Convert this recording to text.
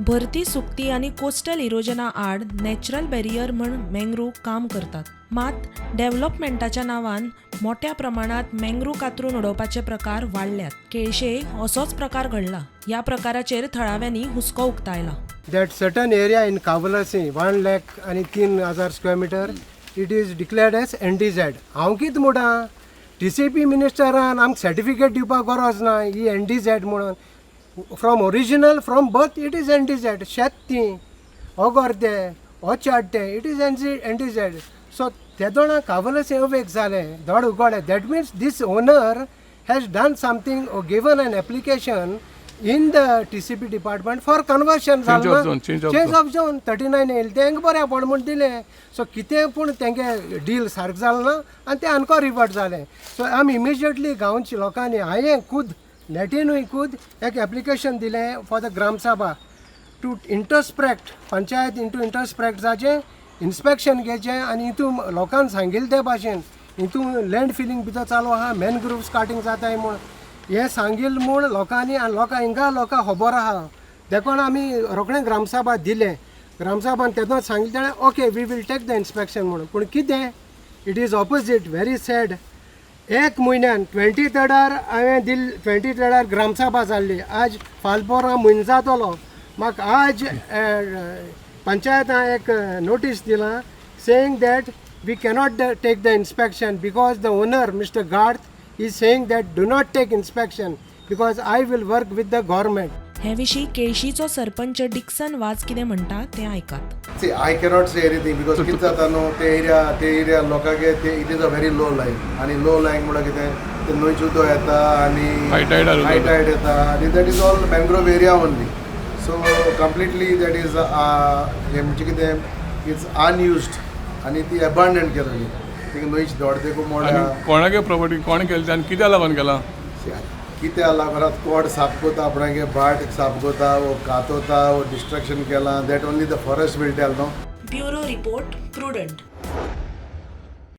भरती सुकती आणि कोस्टल इरोजना आड नॅचरल बॅरियर म्हण मँग्रोव काम करतात. मात डेव्हलपमेंटाच्या नांवान मोठ्या प्रमाणात मँग्रोव कातरून उडोवपाचे प्रकार वाडल्यात. केळशे असोच प्रकार घडला. या प्रकाराचेर थळाव्यांनी हुस्को उक्तायला. That certain area in Kavalasi, 1,03,000 square meter, it is declared as NDZ. हांव कितें म्हणटा TCP मिनिस्टरान आमकां सर्टिफिकेट दिवपाक गरज ना ही NDZ म्हणून. From original from birth it is NDZ. शेत ती हो गोरते हो चाडटे इट इज NDZ. सो ते दोना कावलसी अवेक जाले धड उगडे. That means this owner has done something or given an application in the TCP department for conversion. Change of zone 39 येयले तेंगे बरें अपॉइंटमेंट दिले. सो कितें पूण तेंगे डील सारकें जालें ना आनी ते आनको रिवर्ट जालें. सो आमी इमिजिएटली गांवच्या लोकांनी हांवें खुद नेटीनूय खुद एक एप्लिकेशन दिलें for the gram sabha to inspect panchayat inspect जाचें इन्स्पेक्शन घेवचें आनी हितून लोकांक सांगिल्ले ते भाशेन हितून लँड फिलिंग भितर चालू आहा मॅनग्रोव्स काटींग जाताय म्हूण हें सांगिल्लें म्हूण लोकांनी आनी लोकां खबर आहा. देखून आमी रोखडें ग्रामसभा दिलें. ग्रामसभान तेदोच सांगिल्लें ताणें okay we will take the inspection म्हणून. पूण कितें it is opposite very sad. एक म्हयन्यान 23rd हांवें 23rd ग्रामसभा जाल्ली. आज फालपोरा म्हयनो जातलो. म्हाका आज पंचायतान एक नोटीस दिलां saying that we cannot take the inspection because the owner mister Garth is saying that do not take inspection because I will work with the government. हे विशीं केळशीचो सरपंच डिक्सन वाज कितें म्हणटा तें आयकात. See, I cannot say anything because कितें जाता न्हू ते एरिया लोकांगे ते it is a very low lying आनी लो लायन म्हणल्यार कितें ते न्हंयचो उदक येता आनी हाय टायड येता आनी that is all mangrove area only. So completely that is हें म्हणजे कितें इट्स अनयुज्ड आनी ती एबंडंट केलेली. न्हंयची धोड देखून मोड्या कोणागे प्रॉपर्टी कोण केली आनी कित्या लागून केला कित्या लागून कोड साफ कोता आपणागे बाट साफ कोता वो कातोता वो डिस्ट्रक्शन केला that only the forest will tell no. Bureau report prudent.